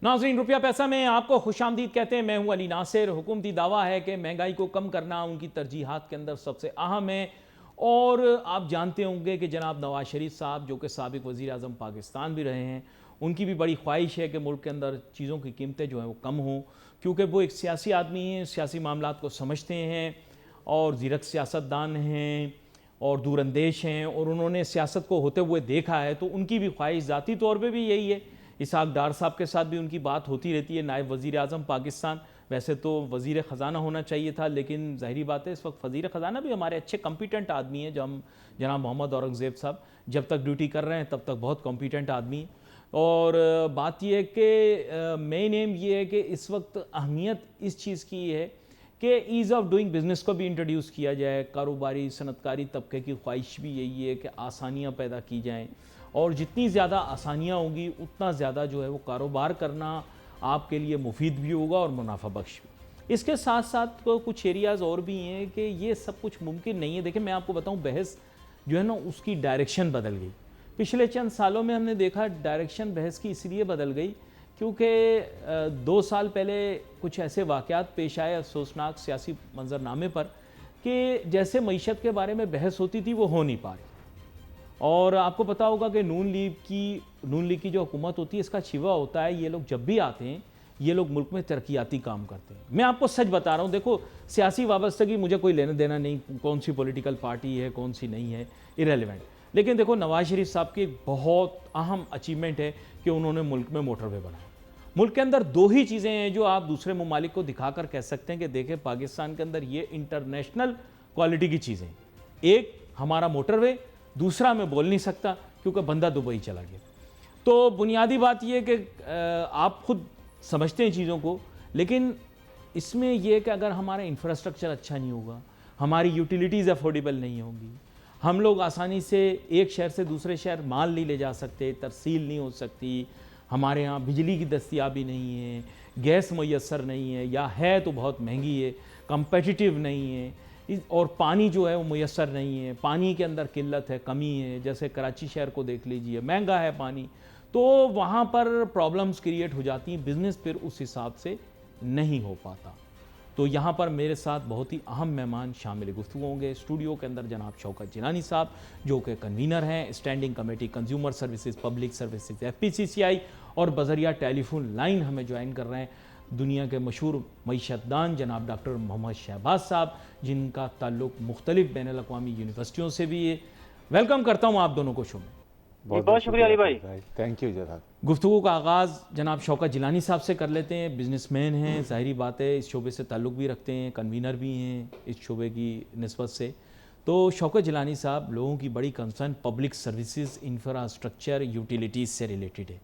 नाज़रीन, रुपया पैसा में आपको खुशामदीद कहते हैं। मैं हूं अली नासिर। हुकूमती दावा है कि महंगाई को कम करना उनकी तरजीहात के अंदर सबसे अहम है। और आप जानते होंगे कि जनाब नवाज शरीफ साहब, जो कि साबिक वज़ीर आज़म पाकिस्तान भी रहे हैं, उनकी भी बड़ी ख्वाहिश है कि मुल्क के अंदर चीज़ों की कीमतें जो हैं वो कम हों, क्योंकि वो एक सियासी आदमी हैं, सियासी मामलात को समझते हैं और ज़ीरक सियासतदान हैं और दूरअंदेश हैं, और उन्होंने सियासत को होते हुए देखा है। तो उनकी भी ख्वाहिश ज़ाती तौर पर भी यही है। इसहाक डार साहब के साथ भी उनकी बात होती रहती है, नायब वज़ीर आज़म पाकिस्तान। वैसे तो वज़ीर ख़जाना होना चाहिए था, लेकिन ज़ाहिरी बात है इस वक्त वज़ीर ख़जाना भी हमारे अच्छे कॉम्पिटेंट आदमी हैं। जनाब मोहम्मद औरंगज़ेब साहब जब तक ड्यूटी कर रहे हैं तब तक बहुत कॉम्पिटेंट आदमी हैं। और बात यह है कि मेन एम ये है कि इस वक्त अहमियत इस चीज़ की है कि ईज़ ऑफ डूइंग बिज़नेस को भी इंट्रोड्यूस किया जाए। कारोबारी सनतकारी तबके की ख्वाहिश भी यही है कि आसानियाँ पैदा की जाएँ, और जितनी ज़्यादा आसानियाँ होंगी उतना ज़्यादा जो है वो कारोबार करना आपके लिए मुफीद भी होगा और मुनाफा बख्श भी। इसके साथ साथ कुछ एरियाज़ और भी हैं कि ये सब कुछ मुमकिन नहीं है। देखिए, मैं आपको बताऊं, बहस जो है ना उसकी डायरेक्शन बदल गई। पिछले चंद सालों में हमने देखा डायरेक्शन बहस की इसलिए बदल गई क्योंकि 2 साल पहले कुछ ऐसे वाक़यात पेश आए अफसोसनाक सियासी मंजरनामे पर कि जैसे मईशत के बारे में बहस होती थी वो हो नहीं पा रही। और आपको पता होगा कि नून लीग की जो हुकूमत होती है, इसका शिवा होता है, ये लोग जब भी आते हैं ये लोग मुल्क में तरक्याती काम करते हैं। मैं आपको सच बता रहा हूँ, देखो सियासी वाबस्तगी मुझे कोई लेना देना नहीं, कौन सी पॉलिटिकल पार्टी है कौन सी नहीं है, इरेलीवेंट। लेकिन देखो, नवाज शरीफ साहब की एक बहुत अहम अचीवमेंट है कि उन्होंने मुल्क में मोटरवे बनाया। मुल्क के अंदर 2 ही चीज़ें हैं जो आप दूसरे ममालिक को दिखाकर कह सकते हैं कि देखें पाकिस्तान के अंदर ये इंटरनेशनल क्वालिटी की चीज़ें। एक हमारा मोटरवे, दूसरा मैं बोल नहीं सकता क्योंकि बंदा दुबई चला गया। तो बुनियादी बात यह कि आप खुद समझते हैं चीज़ों को, लेकिन इसमें यह कि अगर हमारा इंफ्रास्ट्रक्चर अच्छा नहीं होगा, हमारी यूटिलिटीज़ अफोर्डेबल नहीं होंगी, हम लोग आसानी से एक शहर से दूसरे शहर माल नहीं ले जा सकते, तरसील नहीं हो सकती, हमारे यहाँ बिजली की दस्तियाबी नहीं है, गैस मैसर नहीं है, या है तो बहुत महंगी है, कंपेटिटिव नहीं है, और पानी जो है वो मैसर नहीं है, पानी के अंदर किल्लत है, कमी है। जैसे कराची शहर को देख लीजिए, महंगा है पानी, तो वहाँ पर प्रॉब्लम्स क्रिएट हो जाती हैं, बिज़नेस फिर उस हिसाब से नहीं हो पाता। तो यहाँ पर मेरे साथ बहुत ही अहम मेहमान शामिल गुफ्तगू होंगे। स्टूडियो के अंदर जनाब शौकत जिलानी साहब, जो कि कन्वीनर हैं standing committee consumer services public services FPCCI, और बजरिया टेलीफोन लाइन हमें ज्वाइन कर रहे हैं दुनिया के मशहूर मईशतदान जनाब डॉक्टर मोहम्मद शहबाज साहब, जिनका ताल्लुक़ मुख्तलिफ बैनुल अक़वामी यूनिवर्सिटियों से भी है। वेलकम करता हूँ आप दोनों को शो में। बहुत शुक्रिया अली भाई, थैंक यू जनाब। गुफ्तगू का आगाज़ जनाब शौकत जिलानी साहब से कर लेते हैं। बिजनेसमैन हैं, ज़ाहिरी बात है इस शोबे से ताल्लुक़ भी रखते हैं, कन्वीनर भी हैं इस शोबे की निस्बत से। तो शौकत जिलानी साहब, लोगों की बड़ी concern public services, infrastructure, utilities से रिलेटेड है।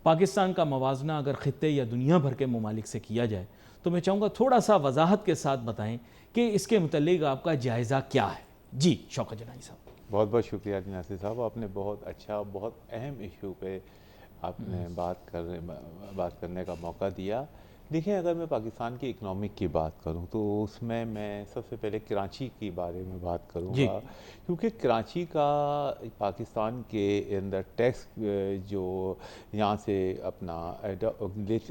पाकिस्तान का मवाजना अगर ख़ित्ते या दुनिया भर के ममालिक से किया जाए तो मैं चाहूँगा थोड़ा सा वजाहत के साथ बताएं कि इसके मुतल्लिक़ आपका जायज़ा क्या है। जी शौकत जिलानी साहब। बहुत बहुत शुक्रिया नासिर साहब, आपने बहुत अच्छा, बहुत अहम इशू पे आपने बात करने का मौका दिया। देखिए, अगर मैं पाकिस्तान की इकनॉमिक की बात करूं तो उसमें मैं सबसे पहले कराची के बारे में बात करूंगा, क्योंकि कराची का पाकिस्तान के अंदर टैक्स जो यहाँ से अपना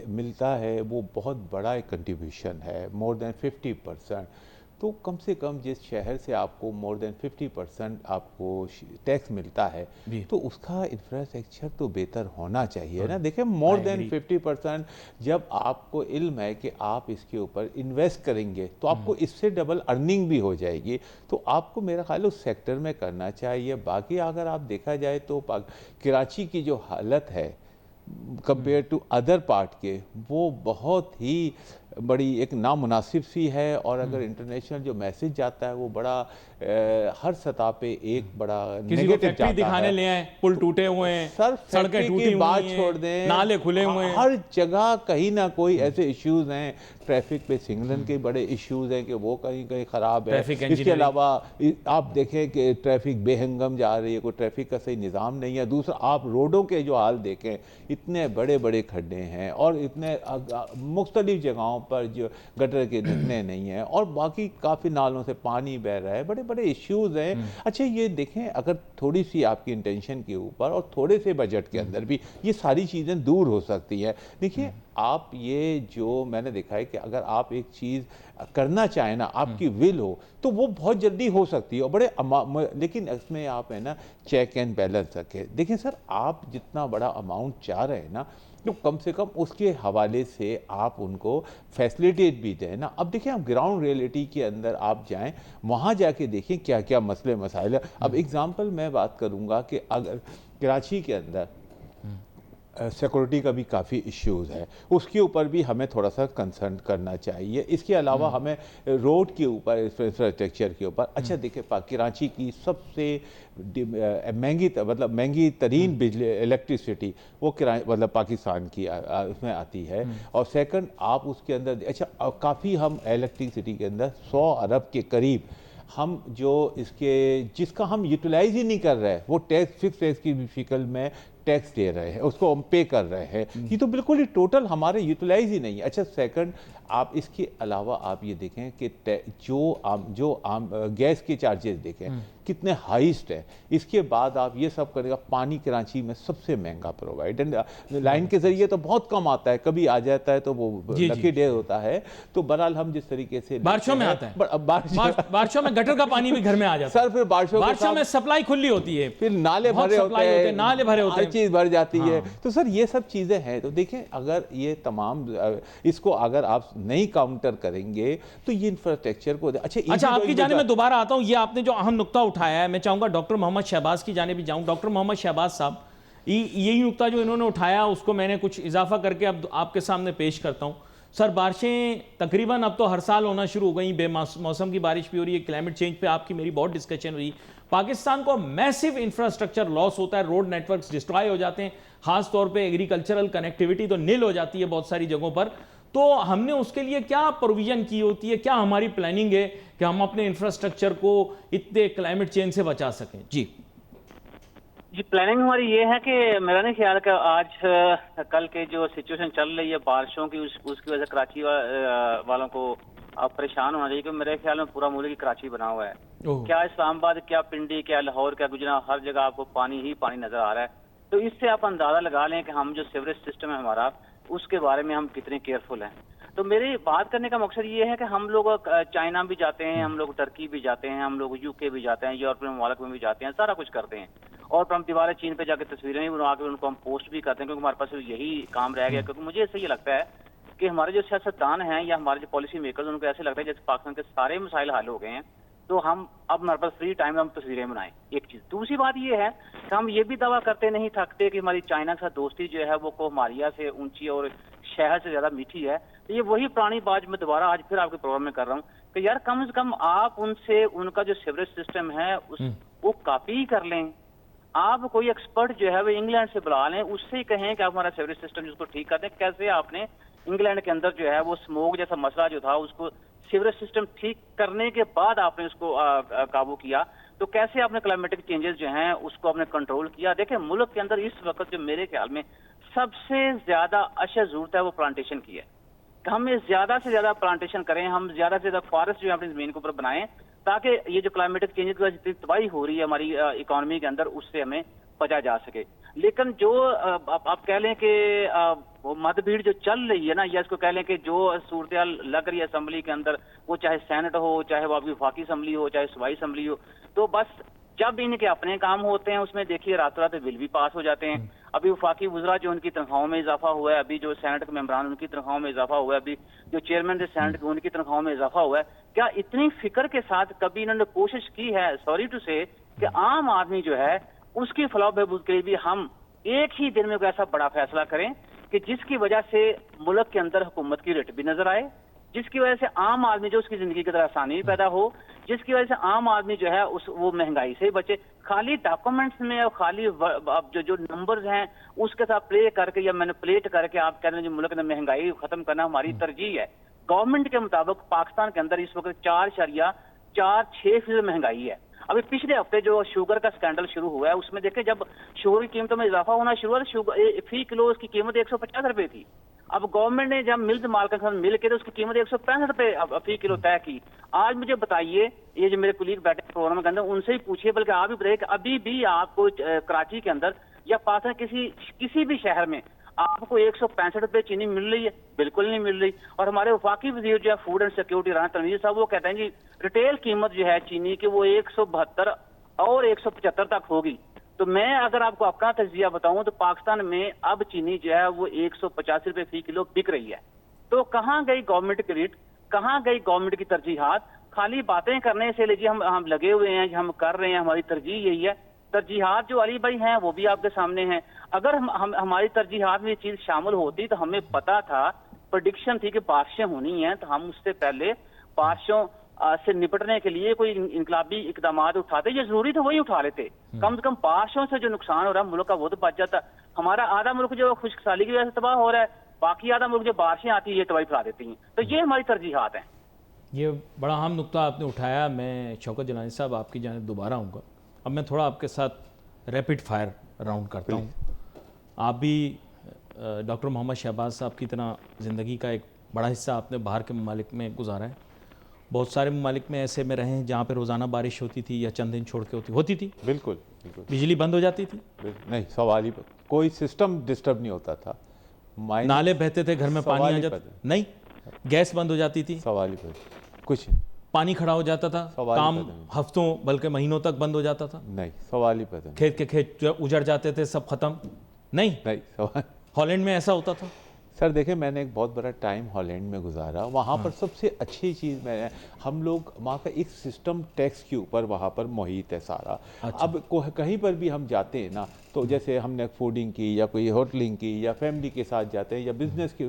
मिलता है वो बहुत बड़ा एक कंट्रीब्यूशन है, मोर देन 50%। तो कम से कम जिस शहर से आपको मोर देन 50% आपको टैक्स मिलता है तो उसका इंफ्रास्ट्रक्चर तो बेहतर होना चाहिए ना। देखिए, मोर देन 50% जब आपको इल्म है कि आप इसके ऊपर इन्वेस्ट करेंगे तो आपको इससे डबल अर्निंग भी हो जाएगी, तो आपको मेरा ख्याल उस सेक्टर में करना चाहिए। बाकी अगर आप देखा जाए तो कराची की जो हालत है कंपेयर टू अदर पार्ट के, वो बहुत ही बड़ी एक नामुनासिब सी है। और अगर इंटरनेशनल जो मैसेज जाता है वो बड़ा हर सतह पे एक बड़ा नेगेटिव जाता दिखाने है। ले आए, पुल टूटे हुए हैं, सर सड़कें टूटी बात छोड़ दें, नाले खुले हुए हैं, हर जगह कहीं ना कोई ऐसे इश्यूज हैं। ट्रैफिक पे सिग्नल के बड़े इश्यूज हैं कि वो कहीं कहीं ख़राब है। इसके अलावा आप देखें कि ट्रैफिक बेहंगम जा रही है, कोई ट्रैफिक का सही निज़ाम नहीं है। दूसरा, आप रोडों के जो हाल देखें, इतने बड़े बड़े खड्डे हैं और इतने मुख्तलिफ जगहों पर जो गटर के निकले नहीं है और बाकी काफ़ी नालों से पानी बह रहा है, बड़े बड़े इश्यूज हैं। अच्छा ये देखें, अगर थोड़ी सी आपकी इंटेंशन के ऊपर और थोड़े से बजट के अंदर भी ये सारी चीज़ें दूर हो सकती हैं। देखिए आप ये जो मैंने देखा है कि अगर आप एक चीज़ करना चाहें ना, आपकी विल हो, तो वो बहुत जल्दी हो सकती है और लेकिन इसमें आप है ना चेक एंड बैलेंस रखें। देखिए सर, आप जितना बड़ा अमाउंट चाह रहे हैं ना, तो कम से कम उसके हवाले से आप उनको फैसिलिटेट भी दें ना। अब देखिए, आप ग्राउंड रियलिटी के अंदर आप जाएं, वहाँ जाके देखें क्या क्या मसले मसाइल है। अब एग्जांपल मैं बात करूँगा कि अगर कराची के अंदर सिक्योरिटी का भी काफ़ी इश्यूज़ है, उसके ऊपर भी हमें थोड़ा सा कंसर्न करना चाहिए। इसके अलावा हमें रोड के ऊपर, इंफ्रास्ट्रक्चर के ऊपर, अच्छा देखिए कराची की सबसे महंगी मतलब महंगी तरीन बिजली इलेक्ट्रिसिटी वो मतलब पाकिस्तान की उसमें आती है। और सेकंड आप उसके अंदर अच्छा काफ़ी हम इलेक्ट्रिसिटी के अंदर 100 अरब के करीब हम जो जिसका हम यूटिलाइज ही नहीं कर रहे हैं, वो टैक्स फिक्स टैक्स की शिकल में टैक्स दे रहे हैं, उसको हम पे कर रहे हैं। ये तो बिल्कुल ही टोटल हमारे यूटिलाइज ही नहीं है। अच्छा सेकंड, आप इसके अलावा आप ये देखें कि जो गैस के चार्जेस देखें कितने हाईस्ट है। इसके बाद आप ये सब करेगा, पानी कराची में सबसे महंगा प्रोवाइड, लाइन के जरिए तो बहुत कम आता है, कभी आ जाता है तो वो लकी डे होता है। तो बहरहाल हम जिस तरीके से बारिशों में आता है, बारिशों में गटर का पानी भी घर में आ जाता है सर, फिर बारिशों में सप्लाई खुली होती है, फिर नाले भरे होते हैं, नाले भरे होते हैं, हर चीज भर जाती है। तो सर ये सब चीजें हैं। तो देखें, अगर ये तमाम इसको अगर आप नहीं काउंटर करेंगे तो ये इंफ्रास्ट्रक्चर को अच्छा आपकी जाने में दोबारा आता हूं। ये आपने जो अहम नुक्ता उठाया है, मैं चाहूंगा डॉक्टर मोहम्मद शहबाज की जाने भी जाऊं। डॉक्टर मोहम्मद शहबाज साहब, यही नुक्ता जो इन्होंने उठाया उसको मैंने कुछ इजाफा करके अब आपके सामने पेश करता हूं। सर, बारिशें तकरीबन अब तो हर साल होना शुरू हो गई, बेमौसम की बारिश भी हो रही है। क्लाइमेट चेंज पे आपकी मेरी बहुत डिस्कशन हुई। पाकिस्तान को मैसिव इंफ्रास्ट्रक्चर लॉस होता है, रोड नेटवर्क्स डिस्ट्रॉय हो जाते हैं, खास तौर पे एग्रीकल्चरल कनेक्टिविटी तो नील हो जाती है बहुत सारी जगहों पर। तो हमने उसके लिए क्या प्रोविजन की होती है, क्या हमारी प्लानिंग है कि हम अपने इंफ्रास्ट्रक्चर को इतने क्लाइमेट चेंज से बचा सकें? जी प्लानिंग हमारी ये है कि मेरा नहीं ख्याल कि आज कल के जो सिचुएशन चल रही है बारिशों की, उसकी वजह से कराची वालों को अब परेशान होना चाहिए, क्योंकि मेरे ख्याल में पूरा मुल्क ही कराची बना हुआ है। क्या इस्लामाबाद, क्या पिंडी, क्या लाहौर, क्या गुजरात, हर जगह आपको पानी ही पानी नजर आ रहा है। तो इससे आप अंदाजा लगा लें कि हम जो सीवरेज सिस्टम है हमारा, उसके बारे में हम कितने केयरफुल हैं। तो मेरी बात करने का मकसद ये है कि हम लोग चाइना भी जाते हैं, हम लोग टर्की भी जाते हैं, हम लोग यूके भी जाते हैं, यूरोपियन ममालिक में भी जाते हैं, सारा कुछ करते हैं। और हम दीवारें चीन पे जाकर तस्वीरें भी बनवा के उनको हम पोस्ट भी करते हैं, क्योंकि हमारे पास यही काम रह गया। क्योंकि मुझे ऐसे ये लगता है कि हमारे जो सियासतदान हैं या हमारे जो पॉलिसी मेकर्स, उनको ऐसे लगता है जैसे पाकिस्तान के सारे मसाइल हल हो गए हैं, तो हम अब हमारे पास फ्री टाइम में हम तस्वीरें बनाएं। एक चीज। दूसरी बात ये है कि हम ये भी दावा करते नहीं थकते कि हमारी चाइना के साथ दोस्ती जो है वो कोहमारिया से ऊंची और शहद से ज्यादा मीठी है। तो ये वही पुरानी बात मैं दोबारा आज फिर आपके प्रोग्राम में कर रहा हूँ कि यार कम से कम आप उनसे उनका जो सीवरेज सिस्टम है वो कॉपी कर लें। आप कोई एक्सपर्ट जो है वो इंग्लैंड से बुला लें, उससे ही कहें कि आप हमारा सीवरेज सिस्टम जिसको ठीक कर दें। कैसे आपने इंग्लैंड के अंदर जो है वो स्मोक जैसा मसला जो था उसको सीवरेज सिस्टम ठीक करने के बाद आपने उसको काबू किया, तो कैसे आपने क्लाइमेटिक चेंजेस जो हैं उसको आपने कंट्रोल किया। देखिए मुल्क के अंदर इस वक्त जो मेरे ख्याल में सबसे ज्यादा अशद जरूरत है वो प्लांटेशन की है। हम ज्यादा से ज्यादा प्लांटेशन करें, हम ज्यादा से ज्यादा फॉरेस्ट जो है अपनी जमीन के ऊपर बनाएं, ताकि ये जो क्लाइमेटिक चेंजेस की जितनी तबाही हो रही है हमारी इकोनॉमी के अंदर, उससे हमें बचा जा सके। लेकिन जो आप कह लें कि मतभेड़ जो चल रही है ना, या इसको कह लें कि जो सूरत लग रही है असम्बली के अंदर, वो चाहे सेनेट हो, चाहे वो आपकी वफाकी असम्बली हो, चाहे सूबाई असम्बली हो, तो बस जब इनके अपने काम होते हैं उसमें देखिए रातों रात बिल भी पास हो जाते हैं। अभी वफाकी वज़रा जो उनकी तनख्वाहों में इजाफा हुआ है, अभी जो सेनेट के मेंबरान उनकी तनख्वाहों में इजाफा हुआ है, अभी जो चेयरमैन थे सेनेट के उनकी तनख्वाहों में इजाफा हुआ है। क्या इतनी फिक्र के साथ कभी इन्होंने कोशिश की है, सॉरी टू से, कि आम आदमी जो है उसकी फलाह बहबूद के लिए भी हम एक ही दिन में कोई ऐसा बड़ा फैसला करें कि जिसकी वजह से मुल्क के अंदर हुकूमत की रेट भी नजर आए, जिसकी वजह से आम आदमी जो उसकी जिंदगी की तरह आसानी भी पैदा हो, जिसकी वजह से आम आदमी जो है वो महंगाई से बचे। खाली डॉक्यूमेंट्स में और खाली जो नंबर्स हैं उसके साथ प्ले करके या मैनिपुलेट करके आप कह रहे हैं जो मुल्क में महंगाई खत्म करना हमारी तरजीह है। गवर्नमेंट के मुताबिक पाकिस्तान के अंदर इस वक्त 4.46% महंगाई है। अभी पिछले हफ्ते जो शुगर का स्कैंडल शुरू हुआ है उसमें देखें, जब शुगर की कीमतों में इजाफा होना शुरू हुआ तो फी किलो उसकी कीमत 150 रुपए थी, अब गवर्नमेंट ने जब मिल्क मार्केट के साथ मिल के तो उसकी कीमत 165 रुपए फी किलो तय की। आज मुझे बताइए, ये जो मेरे कुलीग बैठे प्रोग्राम के अंदर, उनसे ही पूछिए, बल्कि आप भी बताइए कि अभी भी आपको कराची के अंदर या पास किसी भी शहर में आपको 165 रुपए चीनी मिल रही है? बिल्कुल नहीं मिल रही। और हमारे वफाकी वजीर जो है food and security Rana Tanveer साहब, वो कहते हैं कि रिटेल कीमत जो है चीनी की वो 172 और 175 तक होगी। तो मैं अगर आपको अपना तजिया बताऊं तो पाकिस्तान में अब चीनी जो है वो 185 रुपए फी किलो बिक रही है। तो कहाँ गई गवर्नमेंट की रीट, कहाँ गई गवर्नमेंट की तरजीहात? खाली बातें करने से लीजिए हम लगे हुए हैं, हम कर रहे हैं, हमारी तरजीह यही है। तरजीहात जो अली भाई हैं वो भी आपके सामने हैं। अगर हम हमारी तरजीहात में ये चीज शामिल होती तो हमें पता था, प्रेडिक्शन थी कि बारिशें होनी हैं, तो हम उससे पहले बारिशों से निपटने के लिए कोई इनकलाबी इकदाम उठाते। ये जरूरी था वही उठा लेते। कम से कम बारिशों से जो नुकसान हो रहा है मुल्क का वो तो बच जाता। हमारा आधा मुल्क जो खुश्क साली की वजह से तबाह हो रहा है, बाकी आधा मुल्क जो बारिशें आती है ये तबाही फैला देती हैं। तो ये हमारी तरजीहात हैं। ये बड़ा अहम नुक्ता आपने उठाया। मैं शौकत जिलानी साहब आपकी जानिब दोबारा आऊँगा। अब मैं थोड़ा आपके साथ रैपिड फायर राउंड करता हूँ। आप भी डॉक्टर मोहम्मद शहबाज साहब की तरह ज़िंदगी का एक बड़ा हिस्सा आपने बाहर के ममालिक में गुजारा है। बहुत सारे ममालिक में ऐसे में रहे हैं जहाँ पे रोज़ाना बारिश होती थी या चंद दिन छोड़ के होती थी। बिल्कुल बिल्कुल। बिजली बंद हो जाती थी, नहीं सवाल ही, कोई सिस्टम डिस्टर्ब नहीं होता था। नाले बहते थे, घर में पानी आ जाता, नहीं गैस बंद हो जाती थी, सवाल ही कुछ नहीं, पानी खड़ा हो जाता था, काम हफ्तों बल्कि महीनों तक बंद हो जाता था, नहीं सवाल ही पता, खेत के खेत उजड़ जाते थे, सब खत्म, नहीं सवाल। हॉलैंड में ऐसा होता था? सर देखें, मैंने एक बहुत बड़ा टाइम हॉलैंड में गुजारा। वहाँ पर सबसे अच्छी चीज़ मैंने, हम लोग वहाँ का एक सिस्टम टैक्स के ऊपर वहाँ पर मुहित है सारा। अच्छा। अब कहीं पर भी हम जाते हैं ना, तो जैसे हमने फूडिंग की या कोई होटलिंग की या फैमिली के साथ जाते हैं या बिजनेस की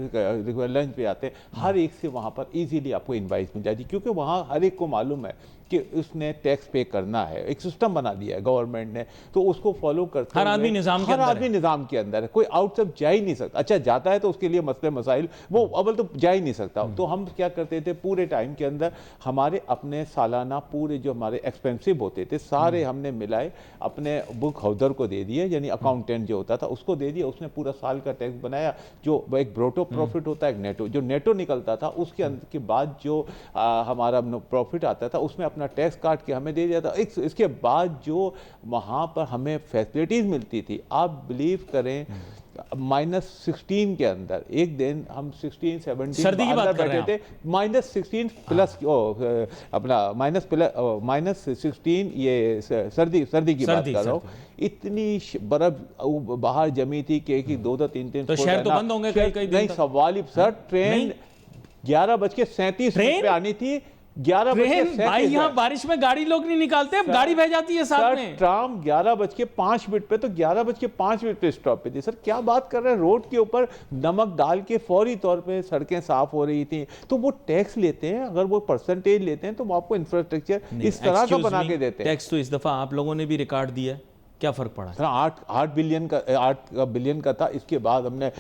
लंच पे आते हैं, हर एक से वहाँ पर इजीली आपको इनवाइस मिल जाती है, क्योंकि वहाँ हर एक को मालूम है कि उसने टैक्स पे करना है। एक सिस्टम बना दिया है गवर्नमेंट ने, तो उसको फॉलो करते हर आदमी निज़ाम निज़ाम के अंदर है, कोई आउटसाइड जा ही नहीं सकता। अच्छा जाता है तो उसके लिए मसले मसाइल वो अव्वल तो जा ही नहीं सकता। तो हम क्या करते थे, पूरे टाइम के अंदर हमारे अपने सालाना पूरे जो हमारे एक्सपेंसिव होते थे सारे हमने मिलाए, अपने बुक होल्डर को दे दिए, यानी अकाउंटेंट जो होता था उसको दे दिया। उसने पूरा साल का टैक्स बनाया, जो एक ब्रोटो प्रॉफिट होता है, एक नेटो, जो नेटो निकलता था उसके अंदर के बाद जो हमारा प्रॉफिट आता था उसमें अपना टैक्स काट के हमें दे दिया था। इसके बाद जो वहाँ पर हमें फैसिलिटीज़ मिलती थी, आप बिलीव करें -16 के अंदर एक दिन हम 16-17 सर्दी की बात बैठे थे, -16 प्लस अपना -16 ये सर्दी की बात कर रहा हूँ। इतनी बर्फ बाहर जमी थी कि 2-3 तो शहर तो बंद होंगे कई दिन। नहीं सवाल ही सर, ट्रेन 11:37 पे आनी थी, 11:37। भाई यहाँ बारिश में गाड़ी लोग नहीं निकालते, अब गाड़ी बह जाती है साथ में। ट्राम 11:05 पे, तो 11:05 पे स्टॉप पे थी। सर क्या बात कर रहे हैं, रोड के ऊपर नमक डाल के फौरी तौर पे सड़कें साफ हो रही थी। तो वो टैक्स लेते हैं, अगर वो परसेंटेज लेते हैं तो वो आपको इंफ्रास्ट्रक्चर इस तरह का बना के देते हैं। टैक्स तो इस दफा आप लोगों ने भी रिकॉर्ड दिया, क्या फर्क पड़ा? सर 8 बिलियन का था। इसके बाद हमने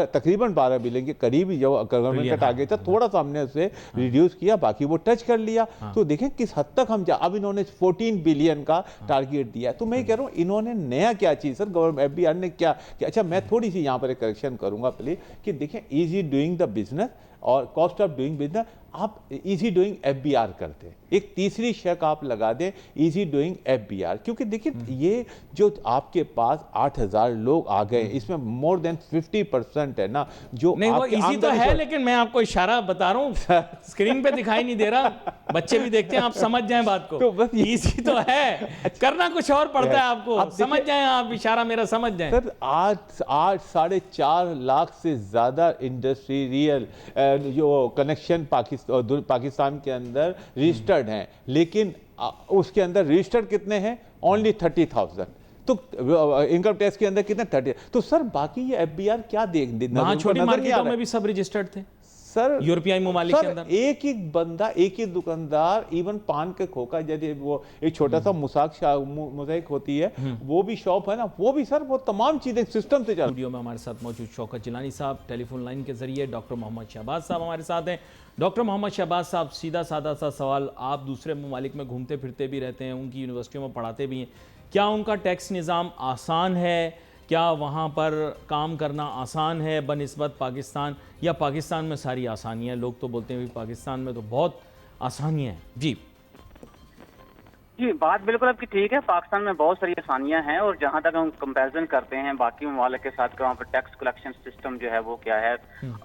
तकरीबन 12 बिलियन के करीब जो गवर्नमेंट का टारगेट था, थोड़ा सा हमने उसे रिड्यूस किया, बाकी वो टच कर लिया। तो देखें किस हद तक हम अब इन्होंने 14 बिलियन का टारगेट दिया। तो मैं कह रहा हूँ इन्होंने नया क्या चीज़ सर गवर्नमेंट FBR ने क्या। अच्छा मैं थोड़ी सी यहाँ पर एक करेक्शन करूँगा प्लीज, कि देखें ईजी डूइंग द बिजनेस और कॉस्ट ऑफ डूइंग बिजनेस, आप इजी डूइंग FBR करते हैं। एक तीसरी शक आप लगा दें, इजी डूइंग FBR, क्योंकि देखिए ये जो आपके पास 8000 लोग आ गए, इसमें मोर देन 50% है ना जो नहीं, वो इजी तो है, लेकिन मैं आपको इशारा बता रहा हूँ, स्क्रीन पे दिखाई नहीं दे रहा, बच्चे भी देखते हैं, आप समझ जाएं बात को। तो बस इजी तो है, करना कुछ और पड़ता है आपको, समझ जाएं आप, इशारा मेरा समझ जाएं। सर आज 4.5 लाख से ज्यादा इंडस्ट्रियल जो कनेक्शन पाकिस्तान के अंदर रजिस्टर्ड हैं, लेकिन उसके अंदर रजिस्टर्ड कितने हैं? ओनली 30,000। तो इनकम टैक्स के अंदर कितने? 30। तो सर बाकी ये FBR क्या वहाँ छोटी मार्केटों में भी सब रजिस्टर्ड थे सर, यूरोपियाई ममालिक के अंदर। एक ही बंदा, एक ही दुकानदार, इवन पान के खोखा, जैसे वो एक छोटा सा मोज़ाइक होती है, वो भी शॉप है ना, वो भी सर वो तमाम चीजें सिस्टम से चल। स्टूडियो में हमारे साथ मौजूद शौकत जिलानी साहब, टेलीफोन लाइन के जरिए डॉक्टर मोहम्मद शहबाज साहब हमारे साथ हैं। डॉक्टर मोहम्मद शहबाज साहब, सीधा सादा सा सवाल, आप दूसरे ममालिक में घूमते फिरते भी रहते हैं, उनकी यूनिवर्सिटियों में पढ़ाते भी हैं, क्या उनका टैक्स निज़ाम आसान है क्या वहाँ पर काम करना आसान है बनिस्बत पाकिस्तान, या पाकिस्तान में सारी आसानियाँ हैं? लोग तो बोलते हैं भी पाकिस्तान में तो बहुत आसानियाँ हैं। जी जी, बात बिल्कुल आपकी ठीक है। पाकिस्तान में बहुत सारी आसानियां हैं, और जहां तक हम कंपैरिजन करते हैं बाकी ममालिक के साथ, वहाँ पर टैक्स कलेक्शन सिस्टम जो है वो क्या है,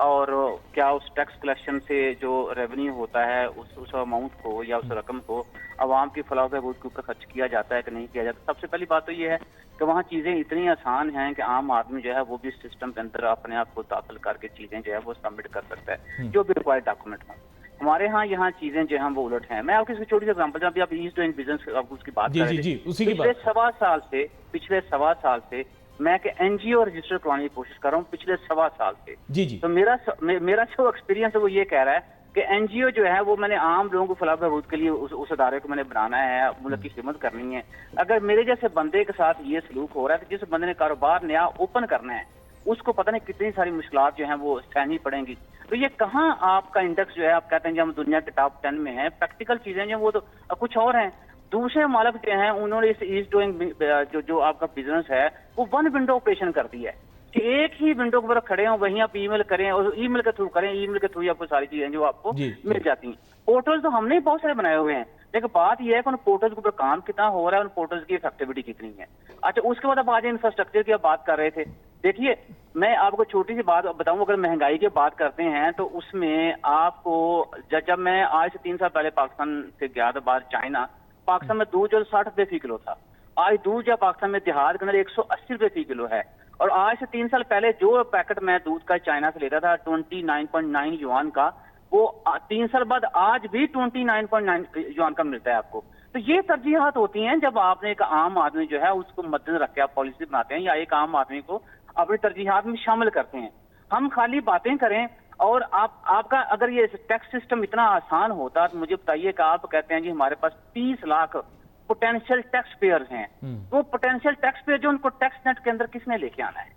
और क्या उस टैक्स कलेक्शन से जो रेवेन्यू होता है उस अमाउंट को या उस रकम को आवाम की फलाह व बहबूद के ऊपर खर्च किया जाता है कि नहीं किया जाता। सबसे पहली बात तो ये है कि वहाँ चीज़ें इतनी आसान हैं कि आम आदमी जो है वो भी इस सिस्टम के अंदर अपने आप को दाखिल करके चीज़ें जो है वो सबमिट कर सकता है, जो भी रिक्वायर्ड डॉक्यूमेंट हो। हमारे यहाँ चीजें जो हैं वो उलट हैं। मैं आपकी छोटी सी एग्जांपल, अभी आप ईज डूइंग बिजनेस आपको उसकी बात कर रहे थे। जी उसी की पिछले बात। पिछले सवा साल से मैं कि एनजीओ रजिस्टर करवाने की कोशिश कर रहा हूँ, पिछले सवा साल से। जी तो मेरा जो एक्सपीरियंस है वो ये कह रहा है कि एनजीओ जो है वो मैंने आम लोगों को फलाह बहबूद के लिए उस अदारे को मैंने बनाना है, मुल्क की खिदमत करनी है। अगर मेरे जैसे बंदे के साथ ये सलूक हो रहा है, तो जिस बंदे ने कारोबार नया ओपन करना है उसको पता नहीं कितनी सारी मुश्किलात जो हैं वो सहनी पड़ेंगी। तो ये कहाँ आपका इंडेक्स जो है, आप कहते हैं कि हम दुनिया के टॉप 10 में हैं, प्रैक्टिकल चीजें जो वो तो कुछ और हैं। दूसरे मालिक जो हैं उन्होंने इस ईज डूइंग जो आपका बिजनेस है वो वन विंडो ऑपरेशन कर दी है कि एक ही विंडो के ऊपर खड़े हो, वहीं आप ईमेल करें और ईमेल के थ्रू करें, ईमेल के थ्रू आपको सारी चीजें जो आपको मिल जाती हैं। पोर्टल तो हमने बहुत सारे बनाए हुए हैं, लेकिन बात यह है कि उन पोर्टल्स के ऊपर काम कितना हो रहा है, उन पोर्टल्स की इफेक्टिविटी कितनी है। अच्छा, उसके बाद आप आज इंफ्रास्ट्रक्चर की आप बात कर रहे थे। देखिए, मैं आपको छोटी सी बात बताऊं, अगर महंगाई की बात करते हैं तो उसमें आपको जब मैं आज से 3 साल पहले पाकिस्तान से गया था बाहर चाइना, पाकिस्तान में दूध जो 60 रुपए फी किलो था, आज दूध जो पाकिस्तान में देहात के अंदर 180 रुपए फी किलो है। और आज से 3 साल पहले जो पैकेट मैं दूध का चाइना से लेता था 29.9 युआन का, वो 3 साल बाद आज भी 29.9 युआन का मिलता है आपको। तो ये तरजीहात होती हैं जब आपने एक आम आदमी जो है उसको मद्देनजर रख के आप पॉलिसी बनाते हैं या एक आम आदमी को अपनी तरजीहात में शामिल करते हैं। हम खाली बातें करें और आपका अगर ये टैक्स सिस्टम इतना आसान होता तो मुझे बताइए कि आप कहते हैं जी हमारे पास 30 लाख पोटेंशियल टैक्स पेयर्स हैं, वो पोटेंशियल टैक्स पेयर जो उनको टैक्स नेट के अंदर किसने लेके आना है?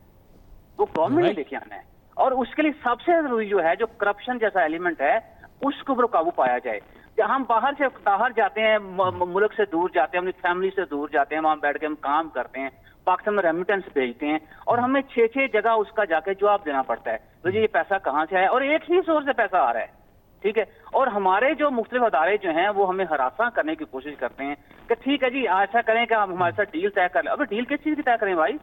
वो गवर्नमेंट ने लेके आना है। और उसके लिए सबसे जरूरी जो है, जो करप्शन जैसा एलिमेंट है, उसके ऊपर काबू पाया जाए। हम बाहर जाते हैं, मुल्क से दूर जाते हैं, अपनी फैमिली से दूर जाते हैं, वहां बैठ के हम काम करते हैं, पाकिस्तान में रेमिटेंस भेजते हैं और हमें 6 जगह उसका जाके जवाब देना पड़ता है, तो ये पैसा कहाँ से आया, और एक ही सोर्स से पैसा आ रहा है, ठीक है। और हमारे जो मुख्तलिफ अदारे जो हैं वो हमें हरासा करने की कोशिश करते हैं कि ठीक है जी ऐसा करें कि आप हमारे साथ डील तय कर लें। अब डील किस चीज की तय करें भाई?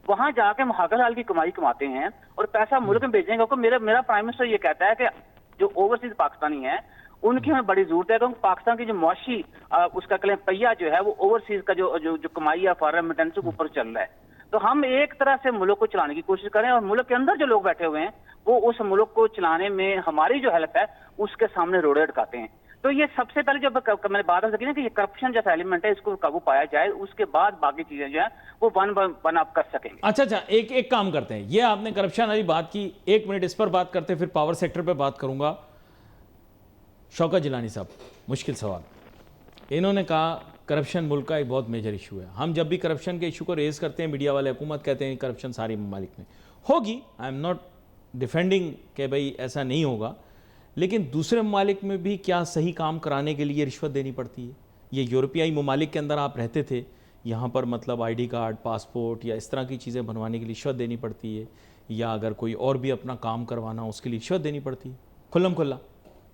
वहां जाके हम हक हलाल की कमाई कमाते हैं और पैसा मुल्क में भेजेंगे। क्योंकि मेरा प्राइम मिनिस्टर ये कहता है कि जो ओवरसीज पाकिस्तानी है उनकी हमें बड़ी जरूरत है, क्योंकि पाकिस्तान की जो मुआशी उसका कलें पहिया जो है वो ओवरसीज का जो कमाई है फॉरेन रेमिटेंस के ऊपर चल रहा है। तो हम एक तरह से मुल्क को चलाने की कोशिश करें और मुल्क के अंदर जो लोग बैठे हुए हैं वो उस मुल्क को चलाने में हमारी जो हेल्प है उसके सामने रोड़े अटकाते हैं। तो ये सबसे पहले जब मैंने बात की ना कि ये करप्शन जैसा एलिमेंट है, इसको काबू पाया जाए, उसके बाद बाकी चीजें जो है वो वन अप कर सकेंगे। अच्छा, एक काम करते हैं, ये आपने करप्शन वाली बात की, 1 मिनट इस पर बात करते हैं, फिर पावर सेक्टर पर बात करूंगा। शौकत जिलानी साहब, मुश्किल सवाल, इन्होंने कहा करप्शन मुल्क का एक बहुत मेजर इशू है। हम जब भी करप्शन के इशू को रेज करते हैं, मीडिया वाले हुकूमत कहते हैं करप्शन सारी ममालिक में होगी। आई एम नॉट डिफेंडिंग कि भाई ऐसा नहीं होगा, लेकिन दूसरे ममालिक में भी क्या सही काम कराने के लिए रिश्वत देनी पड़ती है? ये यूरोपियाई ममालिक के अंदर आप रहते थे, यहाँ पर मतलब ID कार्ड, पासपोर्ट या इस तरह की चीज़ें बनवाने के लिए रिश्वत देनी पड़ती है, या अगर कोई और भी अपना काम करवाना उसके लिए रिश्वत देनी पड़ती है? खुल्लम खुल्ला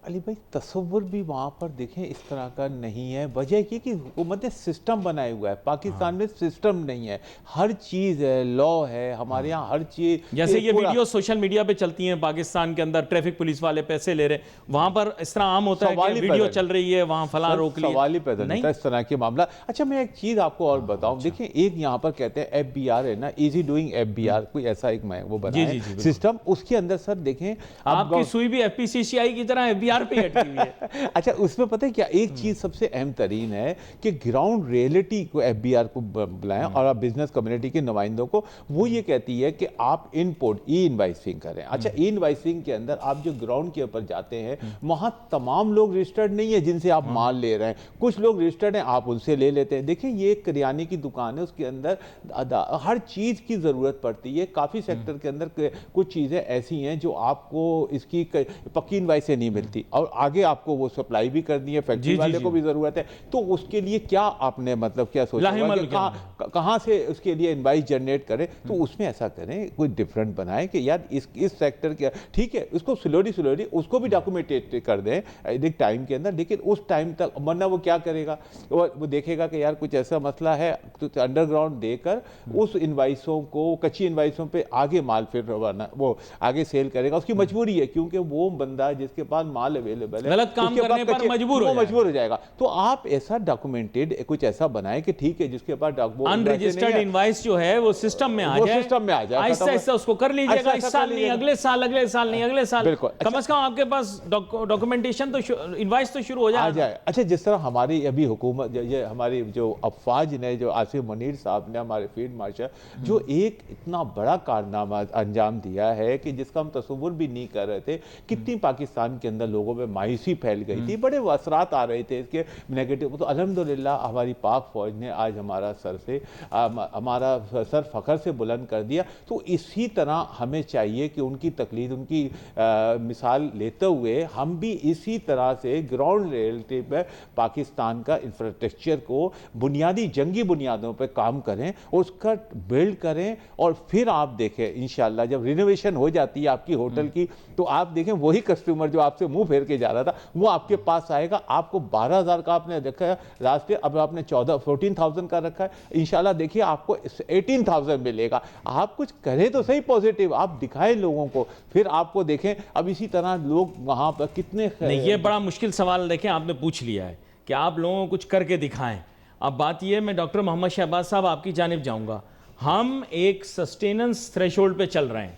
अली भाई, तसव्वुर भी वहाँ पर देखें इस तरह का नहीं है। वजह ये कि हुकूमत ने सिस्टम बनाया हुआ है, पाकिस्तान में सिस्टम नहीं है, हर चीज़ है, लॉ है, हमारे यहाँ हर चीज़। जैसे ये वीडियो सोशल मीडिया पे चलती हैं, पाकिस्तान के अंदर ट्रैफिक पुलिस वाले पैसे ले रहे, वहाँ पर इस तरह आम होता है कि वीडियो चल रही है, वहाँ फलां रोक लिया, सवाल ही पैदा नहीं होता इस तरह के मामला। अच्छा, मैं एक चीज़ आपको और बताऊँ, देखिए एक यहाँ पर कहते हैं FBR है ना, इजी डूइंग FBR, कोई ऐसा एक वो बना है सिस्टम, उसके अंदर सर देखें आपकी सुई भी FPCCI की तरह FBR पे अटकी हुई है। अच्छा, उसमें पता है क्या एक चीज सबसे अहम तरीन है कि ग्राउंड रियलिटी को FBR को बुलाएं और आप बिजनेस कम्युनिटी के नुमाइंदों को, वो ये कहती है कि आप इनपुट इनवाइसिंग करें। अच्छा, इनवाइसिंग के अंदर आप जो ग्राउंड के ऊपर जाते हैं वहां तमाम लोग रजिस्टर्ड नहीं है जिनसे आप माल ले रहे हैं, कुछ लोग रजिस्टर्ड हैं, आप उनसे ले लेते हैं। देखिए, ये एक किराने की दुकान है, उसके अंदर हर चीज की जरूरत पड़ती है। काफी सेक्टर के अंदर कुछ चीजें ऐसी हैं जो आपको इसकी पक्की इनवाइस से नहीं मिलती और आगे आपको वो सप्लाई भी करनी है, फैक्ट्री वाले को भी जरूरत है। तो उसके लिए क्या आपने मतलब क्या सोचा कहाँ से उसके लिए इनवाइस जनरेट करें, तो उसमें ऐसा करें, कोई डिफरेंट बनाए कि यार इस सेक्टर के, ठीक है, उसको स्लोली उसको भी डॉक्यूमेंटेड कर दें एक टाइम के अंदर, लेकिन उस टाइम तक, वरना वो क्या करेगा, वो देखेगा कि यार कुछ ऐसा मसला है, तो अंडरग्राउंड देकर उस इनवाइसों को, कच्ची इनवाइसों पे आगे माल फिर वो आगे सेल करेगा। उसकी मजबूरी है, क्योंकि वो बंदा जिसके पास माल अवेलेबल है, गलत काम करने पर मजबूर हो जाएगा। तो आप ऐसा डॉक्यूमेंटेड कुछ ऐसा बनाए कि ठीक है, जिसके पास अनरजिस्टर्ड इनवाइस जो है वो सिस्टम में आ जाए, सिस्टम में आ जाए, आहिस्ता आहिस्ता उसको कर लीजिएगा, इस साल नहीं, अगले साल नहीं, अगले साल, बिल्कुल, कम से कम आपके पास डॉक्यूमेंटेशन तो, इनवाइस तो शुरू हो जाए। अच्छा, जिस तरह हमारी अभी हुकूमत, ये हमारी जो अफवाज ने, जो आसिफ मुनीर साहब ने, हमारे फील्ड मार्शल, जो एक इतना बड़ा कारनामा अंजाम दिया है कि जिसका हम तस्वुर भी नहीं कर रहे थे, कितनी पाकिस्तान के अंदर लोगों में मायूसी फैल गई थी, बड़े असरात आ रहे थे इसके नेगेटिव। तो अल्हम्दुलिल्लाह हमारी पाक फौज ने आज हमारा सर फखर से बुलंद कर दिया। तो इसी तरह हमें चाहिए कि उनकी तकलीद, उनकी मिसाल लेते हुए हम भी इसी तरह से ग्राउंड रियलिटी पर पाकिस्तान का इंफ्रास्ट्रक्चर को बुनियादी जंगी बुनियादों पर काम करें, उसका बिल्ड करें, और फिर आप देखें इंशाल्लाह जब रिनोवेशन हो जाती है आपकी होटल की, तो आप देखें वही कस्टमर जो आपसे मुंह फेर के जा रहा था वो आपके पास आएगा। आपको 12,000 का आपने रखा है लास्ट ईयर, अब आपने 14,000 का रखा है, इंशाल्लाह देखिए आपको 18,000 मिलेगा। आप कुछ करें तो सही, पॉजिटिव आप दिखाएं लोगों को, फिर आपको देखें। अब इसी तरह लोग वहां पर कितने नहीं, ये बड़ा मुश्किल सवाल देखें आपने पूछ लिया है कि आप लोगों को कुछ करके दिखाएं। अब बात यह, मैं डॉक्टर मोहम्मद शहबाज साहब आपकी जानिब जाऊंगा। हम एक सस्टेनेंस थ्रेशोल्ड पे चल रहे हैं,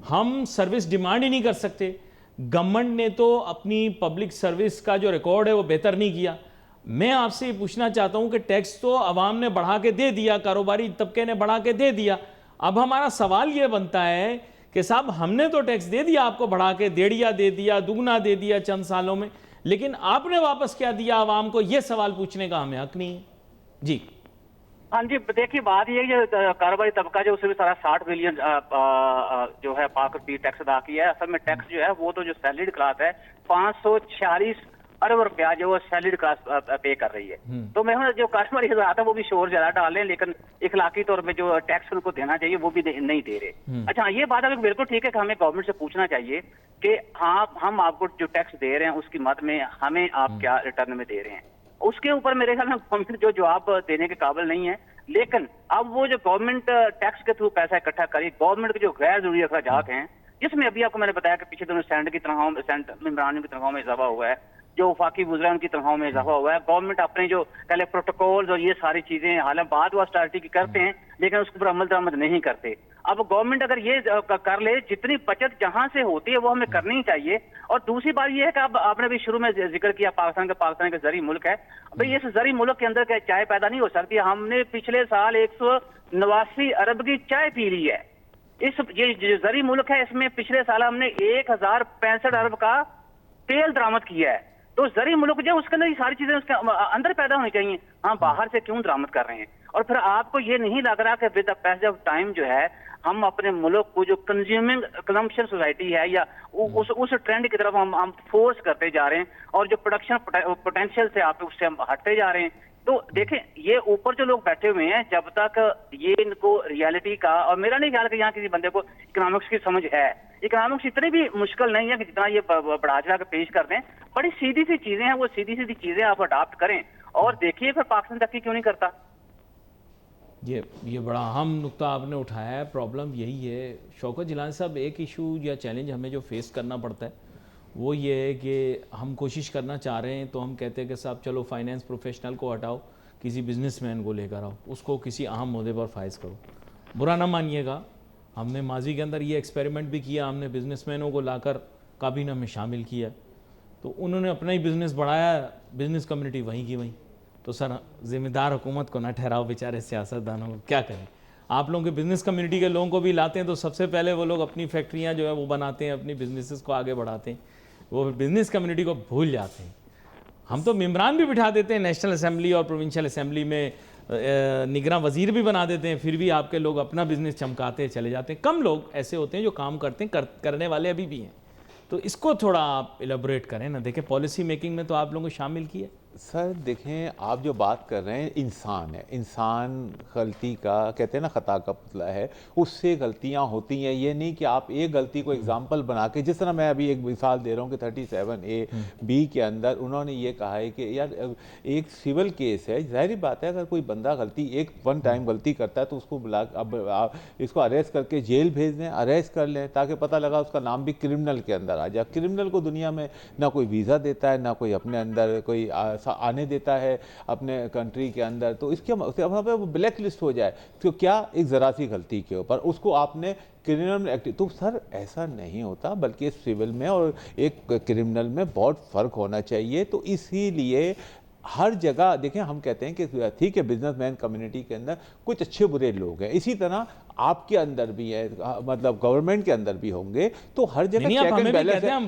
हम सर्विस डिमांड ही नहीं कर सकते। गवर्नमेंट ने तो अपनी पब्लिक सर्विस का जो रिकॉर्ड है वो बेहतर नहीं किया। मैं आपसे ये पूछना चाहता हूं कि टैक्स तो आवाम ने बढ़ा के दे दिया, कारोबारी तबके ने बढ़ा के दे दिया। अब हमारा सवाल ये बनता है कि साहब हमने तो टैक्स दे दिया आपको, बढ़ा के डेढ़िया दे दिया, दुगना दे दिया चंद सालों में, लेकिन आपने वापस क्या दिया आवाम को, यह सवाल पूछने का हमें हक नहीं है। जी हाँ जी, देखिए बात ये है कि कारोबारी तबका जो उससे भी सारा 60 बिलियन जो है पाक रुपये टैक्स अदा किया है। असल में टैक्स जो है वो तो जो सैलरीड क्लास है 546 अरब रुपया जो वो सैलरीड क्लास पे कर रही है। तो मैं जो कारोबारी हजरात है वो भी शोर ज्यादा डाल रहे हैं, लेकिन इखलाकी तौर पे जो टैक्स उनको देना चाहिए वो भी नहीं दे रहे। अच्छा, ये बात अगर बिल्कुल ठीक है कि हमें गवर्नमेंट से पूछना चाहिए कि हाँ हम आपको जो टैक्स दे रहे हैं उसकी मद में हमें आप क्या रिटर्न में दे रहे हैं। उसके ऊपर मेरे ख्याल में गवर्नमेंट जो जवाब देने के काबिल नहीं है। लेकिन अब वो जो गवर्नमेंट टैक्स के थ्रू पैसा इकट्ठा करी, गवर्नमेंट के जो गैर जरूरी अखराजात हैं, जिसमें अभी आपको मैंने बताया कि पिछले दिनों सैंड की तनख्वाहों में, सैंड इमरान की तनख्वाहों में इजाफा हुआ है, जो वफाकी वज़ीर उनकी तनख्वाहों में इजाफा हुआ है। गवर्नमेंट अपने जो पहले प्रोटोकॉल्स और ये सारी चीजें हालांकि बाद वो स्टार्टी की करते हैं, लेकिन उसके ऊपर अमल दरामद नहीं करते। अब गवर्नमेंट अगर ये कर ले, जितनी बचत जहां से होती है वो हमें करनी ही चाहिए। और दूसरी बात ये है कि अब आपने भी शुरू में जिक्र किया पाकिस्तान का जरी मुल्क है। भाई इस जरी मुल्क के अंदर क्या चाय पैदा नहीं हो सकती? हमने पिछले साल 189 अरब की चाय पी ली है। ये जरी मुल्क है, इसमें पिछले साल हमने 1065 अरब का तेल दरामद किया है। तो जरी मुल्क जो उसके अंदर ये सारी चीजें उसके अंदर पैदा होनी चाहिए। हाँ, बाहर से क्यों दरामद कर रहे हैं? और फिर आपको ये नहीं लग रहा कि with the passage of time जो है हम अपने मुल्क को जो कंजम्पशन सोसाइटी है या उस ट्रेंड की तरफ हम फोर्स करते जा रहे हैं, और जो प्रोडक्शन पोटेंशियल से आप उससे हम हटते जा रहे हैं। तो देखें, ये ऊपर जो लोग बैठे हुए हैं, जब तक ये इनको रियलिटी का, और मेरा नहीं ख्याल कि यहाँ किसी बंदे को इकोनॉमिक्स की समझ है। इकोनॉमिक्स इतनी भी मुश्किल नहीं है कि जितना ये बढ़ा चढ़ा के पेश करते हैं। बड़ी सीधी सी चीजें हैं, वो सीधी सीधी चीजें आप अडॉप्ट करें और देखिए फिर पाकिस्तान तरक्की क्यों नहीं करता। ये बड़ा अहम नुक्ता आपने उठाया है। प्रॉब्लम यही है शौकत जिलानी साहब, एक इशू या चैलेंज हमें जो फेस करना पड़ता है वो ये है कि हम कोशिश करना चाह रहे हैं तो हम कहते हैं कि साहब चलो फाइनेंस प्रोफेशनल को हटाओ, किसी बिजनेसमैन को लेकर आओ, उसको किसी अहम मुद्दे पर फाइज करो। बुरा ना मानिएगा, हमने माजी के अंदर ये एक्सपेरिमेंट भी किया, हमने बिजनेसमैनों को लाकर काबीना में शामिल किया, तो उन्होंने अपना ही बिज़नेस बढ़ाया, बिज़नेस कम्युनिटी वहीं की वहीं। तो सर ज़िम्मेदार हुकूमत को ना ठहराओ, बेचारे सियासतदानों को क्या करें। आप लोगों के बिज़नेस कम्युनिटी के लोगों को भी लाते हैं तो सबसे पहले वो लोग अपनी फैक्ट्रियाँ जो है वो बनाते हैं, अपनी बिजनेसेस को आगे बढ़ाते हैं, वो बिज़नेस कम्युनिटी को भूल जाते हैं। हम तो मेम्बरान भी बिठा देते हैं नेशनल असेंबली और प्रोविंशियल असेंबली में, निगरान वज़ीर भी बना देते हैं, फिर भी आपके लोग अपना बिज़नेस चमकाते चले जाते हैं। कम लोग ऐसे होते हैं जो काम करते हैं, करने वाले अभी भी हैं। तो इसको थोड़ा आप एलेबोरेट करें ना। देखें, पॉलिसी मेकिंग में तो आप लोगों को शामिल किया, सर देखें, आप जो बात कर रहे हैं इंसान है, इंसान गलती का कहते हैं ना खता का पुतला है, उससे गलतियां होती हैं। ये नहीं कि आप एक गलती को एग्जाम्पल बना के, जिस तरह मैं अभी एक मिसाल दे रहा हूँ कि 37A(b) के अंदर उन्होंने ये कहा है कि यार एक सिविल केस है, जाहिर बात है अगर कोई बंदा गलती एक वन टाइम गलती करता है तो उसको बुला, अब आप इसको अरेस्ट करके जेल भेज दें, अरेस्ट कर लें, ताकि पता लगा उसका नाम भी क्रिमिनल के अंदर आ जाए। क्रिमिनल को दुनिया में ना कोई वीज़ा देता है, ना कोई अपने अंदर कोई आने देता है अपने कंट्री के अंदर, तो इसके वहाँ पे वो ब्लैक लिस्ट हो जाए तो क्या, एक ज़रा सी गलती के ऊपर उसको आपने क्रिमिनल एक्ट, तो सर ऐसा नहीं होता, बल्कि सिविल में और एक क्रिमिनल में बहुत फ़र्क होना चाहिए। तो इसीलिए हर जगह देखें, हम कहते हैं कि ठीक है बिजनेसमैन कम्युनिटी के अंदर कुछ अच्छे बुरे लोग हैं, इसी तरह आपके अंदर भी है, मतलब गवर्नमेंट के अंदर भी होंगे, तो हर जगह चेक एंड बैलेंस है।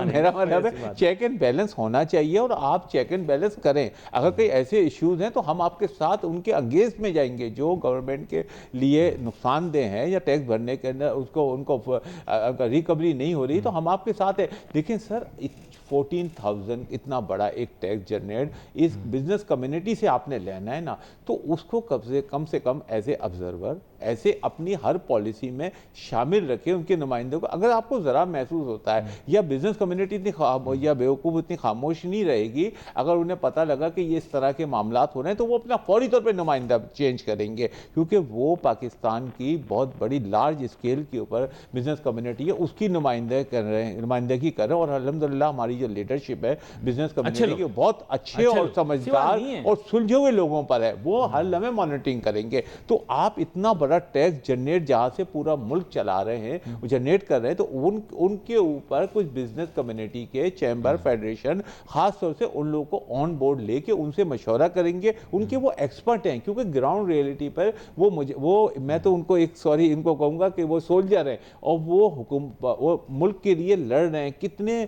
मेरा मतलब है चेक एंड बैलेंस होना चाहिए और आप चेक एंड बैलेंस करें। अगर कोई ऐसे इश्यूज हैं तो हम आपके साथ उनके अगेंस्ट में जाएंगे जो गवर्नमेंट के लिए नुकसानदेह हैं या टैक्स भरने के अंदर उसको उनको अगर रिकवरी नहीं हो रही तो हम आपके साथ है। देखिए सर 14,000 इतना बड़ा एक टैक्स जनरेट इस बिजनेस कम्युनिटी से आपने लेना है ना, तो उसको कम से कम एज ए ऑब्जर्वर ऐसे अपनी हर पॉलिसी में शामिल रखें उनके नुमाइंदों को। अगर आपको ज़रा महसूस होता है या बिजनेस कम्युनिटी इतनी या बेवकूफ़ इतनी खामोश नहीं रहेगी, अगर उन्हें पता लगा कि ये इस तरह के मामलात हो रहे हैं तो वो अपना फौरी तौर पे नुमाइंदा चेंज करेंगे, क्योंकि वो पाकिस्तान की बहुत बड़ी लार्ज स्केल के ऊपर बिजनेस कम्युनिटी है उसकी नुमाइंदगी कर रहे हैं। और अल्हम्दुलिल्लाह हमारी जो लीडरशिप है बिजनेस कम्युनिटी के बहुत अच्छे और समझदार और सुलझे हुए लोगों पर है, वो हर लम्हे मॉनिटरिंग करेंगे। तो आप इतना बड़ा टैक्स जनरेट जहां से पूरा मुल्क चला रहे हैं, जनरेट कर रहे हैं, तो उनके ऊपर कुछ बिजनेस कम्युनिटी के चैम्बर फेडरेशन खास तौर से उन लोगों को ऑन बोर्ड लेके उनसे मशवरा करेंगे। उनके वो एक्सपर्ट हैं, क्योंकि ग्राउंड रियलिटी पर मैं तो उनको इनको कहूंगा कि वो सोल्जर हैं और वो मुल्क के लिए लड़ रहे हैं। कितने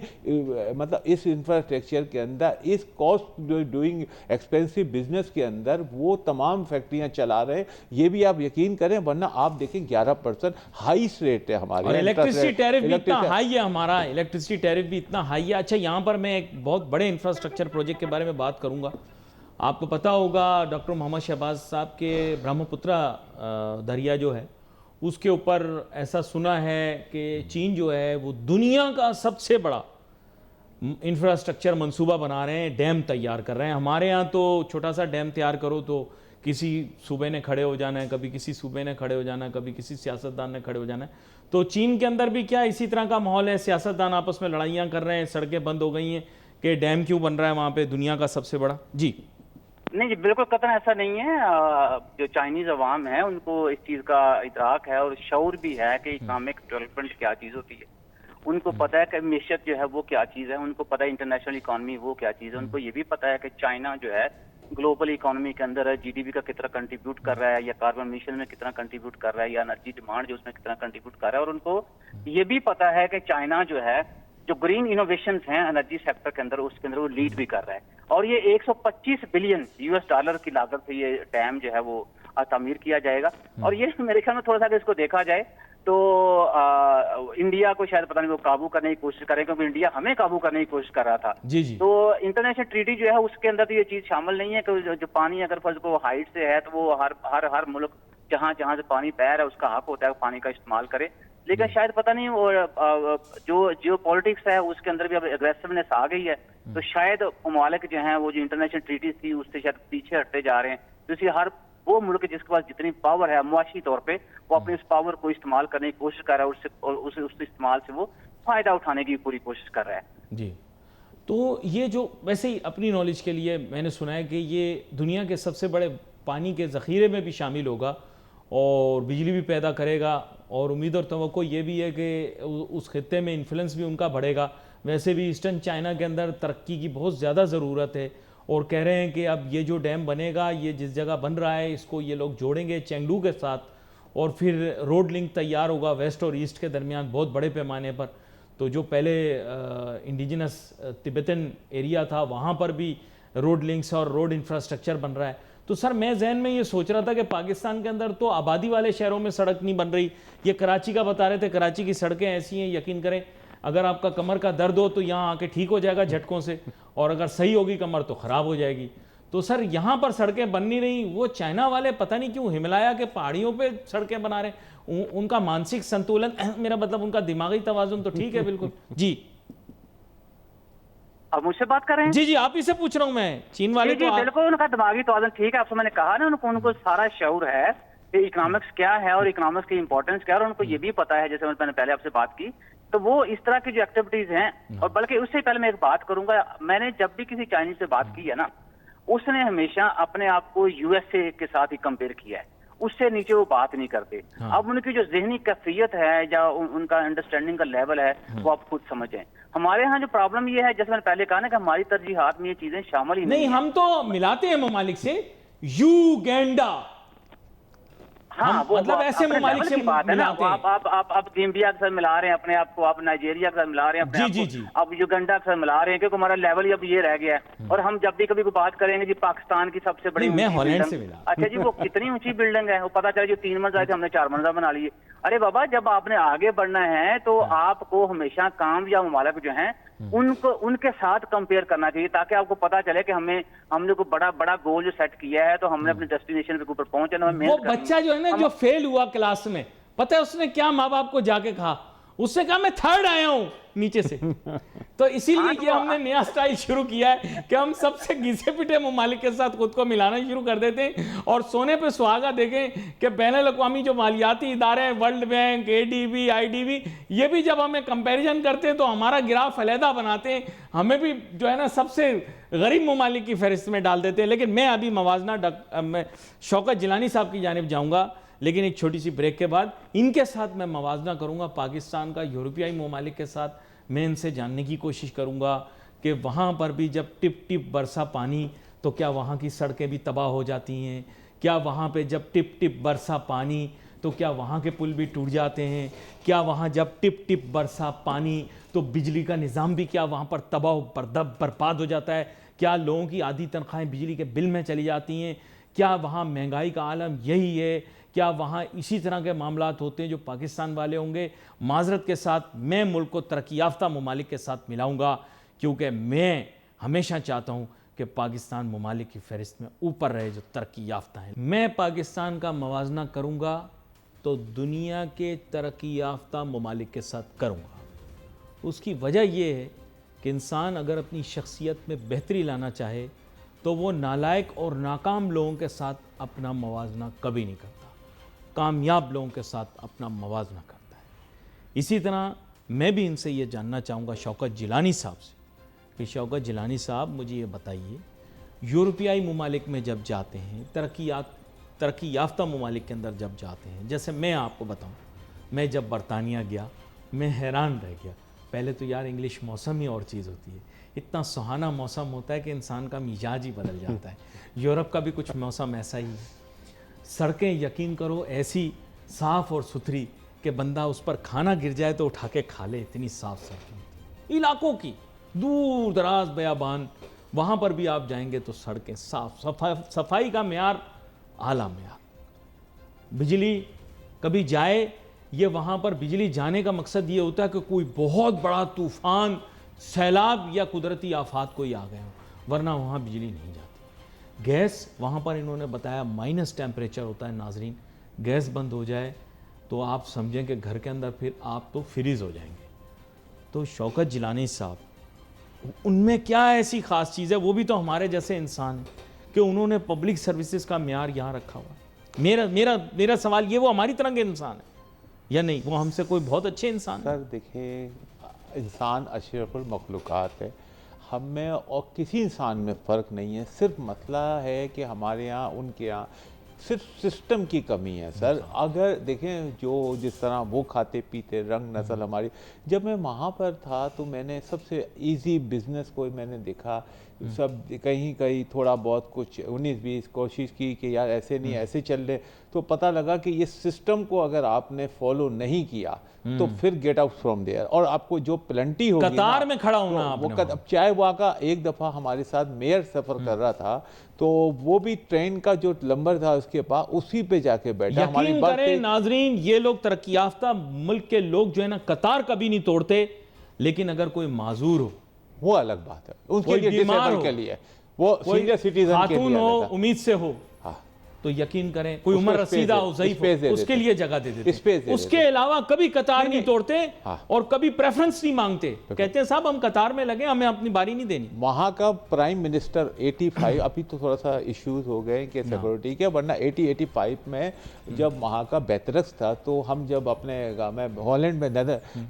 मतलब इस इंफ्रास्ट्रक्चर के अंदर, इस कॉस्ट डूइंग एक्सपेंसिव बिजनेस के अंदर वो तमाम फैक्ट्रियां चला रहे हैं, ये भी आप यकीन करें। वरना आप देखें 11% हाईएस्ट रेट है हमारे, और इलेक्ट्रिसिटी टैरिफ भी इतना हाई है, हमारा इलेक्ट्रिसिटी टैरिफ भी इतना हाई है। अच्छा, यहाँ पर मैं एक बहुत बड़े इंफ्रास्ट्रक्चर प्रोजेक्ट के बारे में बात करूंगा। आपको पता होगा डॉक्टर मोहम्मद शहबाज साहब के ब्रह्मपुत्रा दरिया जो है उसके ऊपर ऐसा सुना है कि चीन जो है वो दुनिया का सबसे बड़ा इंफ्रास्ट्रक्चर मंसूबा बना रहे हैं, डैम तैयार कर रहे हैं। हमारे यहाँ तो छोटा सा डैम तैयार करो तो किसी सूबे ने खड़े हो जाना है, कभी किसी सूबे ने खड़े हो जाना है, कभी किसी सियासतदान ने खड़े हो जाना है। तो चीन के अंदर भी क्या इसी तरह का माहौल है? सियासतदान आपस में लड़ाइयाँ कर रहे हैं, सड़कें बंद हो गई हैं कि डैम क्यों बन रहा है वहाँ पे दुनिया का सबसे बड़ा। जी नहीं जी, बिल्कुल कतई ऐसा नहीं है। जो चाइनीज अवाम है उनको इस चीज का इदराक है और शऊर भी है कि इकोनॉमिक डेवलपमेंट क्या चीज होती है। उनको पता है कि मिशत जो है वो क्या चीज है, उनको पता है इंटरनेशनल इकोनॉमी वो क्या चीज है। उनको ये भी पता है कि चाइना जो है ग्लोबल इकोनॉमी के अंदर जीडीपी का कितना कंट्रीब्यूट कर रहा है, या कार्बन मिशन में कितना कंट्रीब्यूट कर रहा है, या एनर्जी डिमांड जो उसमें कितना कंट्रीब्यूट कर रहा है। और उनको ये भी पता है कि चाइना जो है जो ग्रीन इनोवेशंस हैं एनर्जी सेक्टर के अंदर उसके अंदर वो लीड भी कर रहा है। और ये 125 बिलियन US डॉलर की लागत से ये डैम जो है वो तामीर किया जाएगा। और ये मेरे ख्याल में थोड़ा सा अगर इसको देखा जाए तो इंडिया को शायद पता नहीं वो काबू करने की कोशिश करें, क्योंकि इंडिया हमें काबू करने की कोशिश कर रहा था। जी जी। तो इंटरनेशनल ट्रीटी जो है उसके अंदर तो ये चीज शामिल नहीं है कि जो पानी अगर फर्ज को हाइट से है तो वो हर मुल्क जहां जहां से पानी बह रहा है उसका हक होता है पानी का इस्तेमाल करे। लेकिन शायद पता नहीं वो जो जियो पॉलिटिक्स है उसके अंदर भी अब एग्रेसिवनेस आ गई है। तो शायद ममालिक जो हैं वो जो इंटरनेशनल ट्रीटीज थी उससे शायद पीछे हटते जा रहे हैं। तो इसलिए हर वो मुल्क जिसके पास जितनी पावर है मुआशी तौर पे वो अपनी इस पावर को इस्तेमाल करने की कोशिश कर रहा है, उससे उस इस्तेमाल से वो फायदा उठाने की पूरी कोशिश कर रहा है। जी, तो ये जो वैसे ही अपनी नॉलेज के लिए मैंने सुना है कि ये दुनिया के सबसे बड़े पानी के ज़ख़ीरे में भी शामिल होगा और बिजली भी पैदा करेगा, और उम्मीद और तवक्को ये भी है कि उस खित्ते में इन्फ्लुएंस भी उनका बढ़ेगा। वैसे भी ईस्टर्न चाइना के अंदर तरक्की की बहुत ज़्यादा ज़रूरत है, और कह रहे हैं कि अब ये जो डैम बनेगा ये जिस जगह बन रहा है इसको ये लोग जोड़ेंगे चेंगडू के साथ, और फिर रोड लिंक तैयार होगा वेस्ट और ईस्ट के दरमियान बहुत बड़े पैमाने पर। तो जो पहले इंडिजिनस तिब्बतन एरिया था वहाँ पर भी रोड लिंक्स और रोड इंफ्रास्ट्रक्चर बन रहा है। तो सर मैं जहन में ये सोच रहा था कि पाकिस्तान के अंदर तो आबादी वाले शहरों में सड़क नहीं बन रही। ये कराची का बता रहे थे, कराची की सड़कें ऐसी हैं यकीन करें अगर आपका कमर का दर्द हो तो यहाँ आके ठीक हो जाएगा झटकों से, और अगर सही होगी कमर तो खराब हो जाएगी। तो सर यहाँ पर सड़कें बन नहीं रही, वो चाइना वाले पता नहीं क्यों हिमालय के पहाड़ियों पे सड़कें बना रहे हैं। उनका मानसिक संतुलन, मेरा मतलब उनका दिमागी तवाजुन तो ठीक है बिल्कुल। जी अब मुझसे बात कर रहे हैं? जी जी, आप ही से पूछ रहा हूँ मैं। चीन वाले जी, तो बिल्कुल उनका दिमागी तवाज़ुन ठीक है। आपसे मैंने कहा ना, उनको सारा शऊर है कि इकोनॉमिक्स क्या है और इकोनॉमिक्स की इंपॉर्टेंस क्या है, और उनको ये भी पता है, जैसे मैंने पहले आपसे बात की। तो वो इस तरह की जो एक्टिविटीज हैं, और बल्कि उससे पहले मैं एक बात करूंगा, मैंने जब भी किसी चाइनीज से बात की है ना, उसने हमेशा अपने आप को यूएसए के साथ ही कंपेयर किया है, उससे नीचे वो बात नहीं करते। हाँ। अब उनकी जो ज़हनी कैफियत है या उनका अंडरस्टैंडिंग का लेवल है, वो आप खुद समझें। हमारे यहाँ जो प्रॉब्लम ये है, जैसे मैंने पहले कहा ना, कि हमारी तरजीहात में ये चीजें शामिल ही नहीं, है। हम तो मिलाते हैं ममालिक से, युगांडा, हाँ, वो मतलब ऐसे अपने ममालिक लेवल से की बात है ना। मिलाते हैं। आप ज़ाम्बिया के साथ मिला रहे हैं अपने आप को, आप नाइजीरिया के साथ मिला रहे हैं अपने जी, आप जी, को, जी। आप युगांडा के साथ मिला रहे हैं, क्योंकि हमारा लेवल ही अब ये रह गया है। और हम जब भी कभी कोई बात करेंगे जी, पाकिस्तान की सबसे बड़ी नहीं, मैं ऊंची हॉलैंड बिल्डिंग- से मिला। अच्छा जी, वो कितनी ऊंची बिल्डिंग है? वो पता चला जो 3 मंजिला थी, हमने 4 मंजिला बना ली। अरे बाबा, जब आपने आगे बढ़ना है तो आपको हमेशा कामयाब ममालिक जो हैं उनको उनके साथ कंपेयर करना चाहिए, ताकि आपको पता चले कि हमने कोई बड़ा बड़ा गोल जो सेट किया है, तो हमने अपने डेस्टिनेशन के ऊपर पहुंचना है, वो मेहनत करनी है। बच्चा जो है ना, जो फेल हुआ क्लास में, पता है उसने क्या माँ बाप को जाके कहा? उसने कहा मैं 3rd आया हूं नीचे से। तो इसीलिए ये हमने नया स्टाइल शुरू किया है कि हम सबसे घिसे पिटे ममालिक के साथ खुद को मिलाना शुरू कर देते हैं, और सोने पे सुहागा देखें कि बैनुल-अक़वामी जो मालियाती इदारे हैं, वर्ल्ड बैंक, एडीबी, आईडीबी, ये भी जब हमें कंपैरिजन करते हैं तो हमारा ग्राफ अलहदा बनाते हैं, हमें भी जो है ना सबसे गरीब ममालिक की फहरिस्त में डाल देते हैं। लेकिन मैं अभी मवाजना मैं शौकत जिलानी साहब की जानिब जाऊँगा, लेकिन एक छोटी सी ब्रेक के बाद इनके साथ मैं मवाजना करूंगा पाकिस्तान का यूरोपियाई ममालिक के साथ। मैं इनसे जानने की कोशिश करूंगा कि वहाँ पर भी जब टिप टिप बरसा पानी तो क्या वहाँ की सड़कें भी तबाह हो जाती हैं? क्या वहाँ पे जब टिप टिप बरसा पानी तो क्या वहाँ के पुल भी टूट जाते हैं? क्या वहाँ जब टिप टिप बरसा पानी तो बिजली का निज़ाम भी क्या वहाँ पर तबाह बर्बाद हो जाता है? क्या लोगों की आधी तनख्वाहें बिजली के बिल में चली जाती हैं? क्या वहाँ महंगाई का आलम यही है? क्या वहाँ इसी तरह के मामलात होते हैं जो पाकिस्तान वाले होंगे? माजरत के साथ मैं मुल्क को तरक्की याफ्ता ममालिक के साथ मिलाऊंगा, क्योंकि मैं हमेशा चाहता हूँ कि पाकिस्तान ममालिक की फहरिस्त में ऊपर रहे जो तरक्की याफ्ता हैं। मैं पाकिस्तान का मवाजना करूँगा तो दुनिया के तरक्की याफ्ता ममालिक के साथ करूँगा। उसकी वजह यह है कि इंसान अगर अपनी शख्सियत में बेहतरी लाना चाहे तो वो नालायक और नाकाम लोगों के साथ अपना मवाजना कभी नहीं करता, कामयाब लोगों के साथ अपना मवाजना करता है। इसी तरह मैं भी इनसे ये जानना चाहूँगा शौकत जिलानी साहब से कि शौकत जिलानी साहब मुझे ये बताइए, यूरोपियाई ममालिक में जब जाते हैं, तरक्की याफ्ता ममालिक के अंदर जब जाते हैं, जैसे मैं आपको बताऊँ, मैं जब बरतानिया गया मैं हैरान रह गया। पहले तो यार इंग्लिश मौसम ही और चीज़ होती है, इतना सुहाना मौसम होता है कि इंसान का मिजाज ही बदल जाता है। यूरोप का भी कुछ मौसम ऐसा ही है। सड़कें यकीन करो ऐसी साफ़ और सुथरी कि बंदा उस पर खाना गिर जाए तो उठा के खा ले, इतनी साफ़ सड़कें इलाकों की, दूर दराज बयाबान, वहाँ पर भी आप जाएंगे तो सड़कें साफ, सफाई का मेयार आला मेयार। बिजली कभी जाए, ये वहाँ पर बिजली जाने का मकसद ये होता है कि कोई बहुत बड़ा तूफ़ान, सैलाब या कुदरती आफात कोई आ गए हो, वरना वहाँ बिजली नहीं जाती। गैस वहाँ पर इन्होंने बताया माइनस टेम्परेचर होता है नाजरीन, गैस बंद हो जाए तो आप समझें कि घर के अंदर फिर आप तो फ्रीज़ हो जाएंगे। तो शौकत जिलानी साहब, उनमें क्या ऐसी ख़ास चीज़ है, वो भी तो हमारे जैसे इंसान हैं, कि उन्होंने पब्लिक सर्विसेज का मेयार यहाँ रखा हुआ। मेरा सवाल ये, वो हमारी तरह के इंसान है या नहीं? वो हमसे कोई बहुत अच्छे इंसान सर देखिए, इंसान अशरफुल मखलूक़ात है, हम में और किसी इंसान में फ़र्क नहीं है। सिर्फ मसला है कि हमारे यहाँ उनके यहाँ सिर्फ सिस्टम की कमी है सर। अगर देखें जो जिस तरह वो खाते पीते, रंग नस्ल हमारी, जब मैं वहाँ पर था तो मैंने सबसे इजी बिज़नेस को मैंने देखा, सब कहीं कहीं थोड़ा बहुत कुछ 19-20 कोशिश की कि यार ऐसे नहीं ऐसे चल रहे, तो पता लगा कि ये सिस्टम को अगर आपने फॉलो नहीं किया तो फिर गेट आउट फ्रॉम देयर, और आपको जो प्लेंटी होगी कतार में खड़ा होना तो आपने अब चाहे वहाँ का, एक दफ़ा हमारे साथ मेयर सफ़र कर रहा था तो वो भी ट्रेन का जो नंबर था उसके पास, उसी पे जाके बैठा। हमारी यकीन बात करें नाजरीन, ये लोग तरक्की याफ्ता मुल्क के लोग जो है ना, कतार कभी नहीं तोड़ते। लेकिन अगर कोई माजूर हो, वो अलग बात है, उनके कोई लिए बीमार डिसेबल हो, के लिए, वो कोई सीनियर सिटीजन के खातून लिए हो, अलग है। उम्मीद से हो, हाँ, तो यकीन करें, कोई उसको उम्र स्पेस रसीदा दे- हो, ज़ईफ स्पेस दे हो, उसके देते। लिए जगह दे देते। स्पेस दे उसके देते। अलावा कभी कतार नहीं तोड़ते हाँ। और कभी प्रेफरेंस नहीं मांगते। कहते हैं साहब हम कतार में लगे, हमें अपनी बारी नहीं देनी। वहाँ का प्राइम मिनिस्टर 85, अभी तो थोड़ा सा इश्यूज हो गए कि सिक्योरिटी के, वरना 85 में जब वहाँ का बेतरक्स था, तो हम जब अपने मैं हॉलैंड में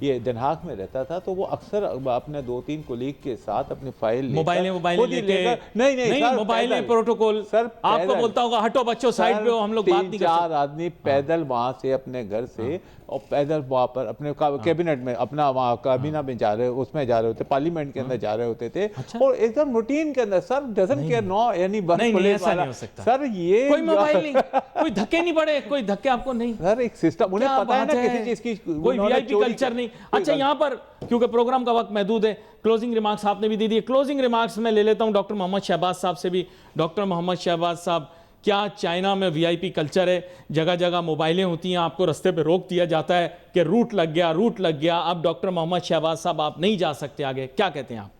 ये Den Haag में रहता था, तो वो अक्सर अपने 2-3 कोलीग के साथ अपनी फाइल मोबाइलें खुद ही लेके, नहीं सर, मोबाइलें, पैदल। प्रोटोकॉल, सर, आपको पैदल। बोलता होगा हटो बच्चों साइड पे हो, हम लोग बात नहीं कर 3-4 सकते। आदमी पैदल वहां से अपने घर से और पैदल वहां पर अपने कैबिनेट में, अपना वहां काबीना में जा रहे, उसमें जा रहे होते, पार्लियामेंट के अंदर जा रहे होते थे। अच्छा। और एकदम रूटीन के अंदर, सर डजंट केयर, नो यानी बस नहीं, पुलिस ऐसा वाला। नहीं हो सकता। सर ये कोई मोबाइल नहीं, कोई धक्के नहीं पड़े, कोई धक्के आपको नहीं। सर एक सिस्टम, उन्हें क्या पता है बात ना किसी चीज की, कोई उन्होंने वीआईपी चोरी कल्चर की- नहीं। कोई अच्छा, गलती- यहाँ पर क्योंकि प्रोग्राम का वक्त महदूद है, क्लोजिंग रिमार्क्स आपने भी दे दिए। क्लोजिंग रिमार्क्स में ले लेता हूँ डॉक्टर मोहम्मद शहबाज साहब से भी। डॉक्टर मोहम्मद शहबाज साहब, क्या चाइना में वीआईपी कल्चर है? जगह जगह मोबाइलें होती हैं, आपको रास्ते पे रोक दिया जाता है कि रूट लग गया, रूट लग गया। अब डॉक्टर मोहम्मद शहबाज साहब आप नहीं जा सकते आगे, क्या कहते हैं आप?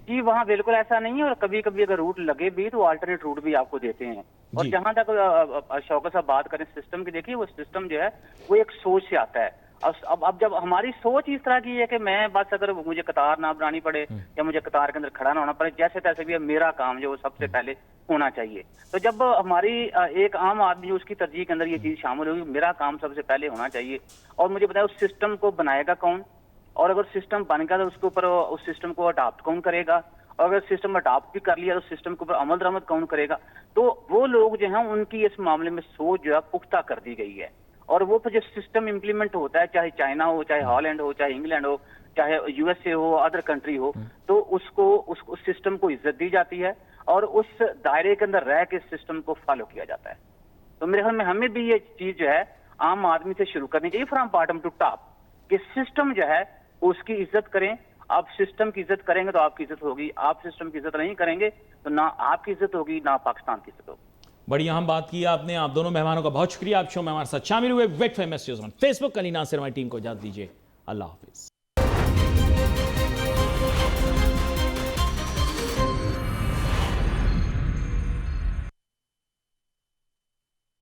जी वहाँ बिल्कुल ऐसा नहीं है, और कभी कभी अगर रूट लगे भी तो अल्टरनेट रूट भी आपको देते हैं। और जी। जहाँ तक शौकत साहब बात करें सिस्टम की, देखिए वो सिस्टम जो है वो एक सोच से आता है। अब जब हमारी सोच इस तरह की है कि मैं बस अगर मुझे कतार ना बनानी पड़े या मुझे कतार के अंदर खड़ा ना होना पड़े, जैसे तैसे भी मेरा काम जो वो सबसे पहले होना चाहिए। तो जब हमारी एक आम आदमी उसकी तरजीह के अंदर ये चीज शामिल होगी, मेरा काम सबसे पहले होना चाहिए, और मुझे बताया उस सिस्टम को बनाएगा कौन, और अगर सिस्टम बन गया तो उसके ऊपर उस सिस्टम को अडॉप्ट कौन करेगा, और अगर सिस्टम अडॉप्ट भी कर लिया तो सिस्टम के ऊपर अमल दरामद कौन करेगा। तो वो लोग जो हैं उनकी इस मामले में सोच जो है पुख्ता कर दी गई है, और वो जो सिस्टम इम्प्लीमेंट होता है, चाहे चाइना हो, चाहे हॉलैंड हो, चाहे इंग्लैंड हो, चाहे यूएसए हो, अदर कंट्री हो, तो उसको उस सिस्टम को इज्जत दी जाती है और उस दायरे के अंदर रह के सिस्टम को फॉलो किया जाता है। तो मेरे ख्याल में हमें भी ये चीज जो है आम आदमी से शुरू करनी चाहिए, फ्रॉम बॉटम टू टॉप, कि सिस्टम जो है उसकी इज्जत करें। आप सिस्टम की इज्जत करेंगे तो आपकी इज्जत होगी, आप सिस्टम की इज्जत नहीं करेंगे तो ना आपकी इज्जत होगी ना पाकिस्तान की इज्जत होगी। बड़ी अहम बात की आपने। आप दोनों मेहमानों का बहुत शुक्रिया, आप शो में हमारे साथ शामिल हुए। Wait for message on Facebook. Ali Nasir हमारी टीम को इजाजत दीजिए, अल्लाह हाफिज।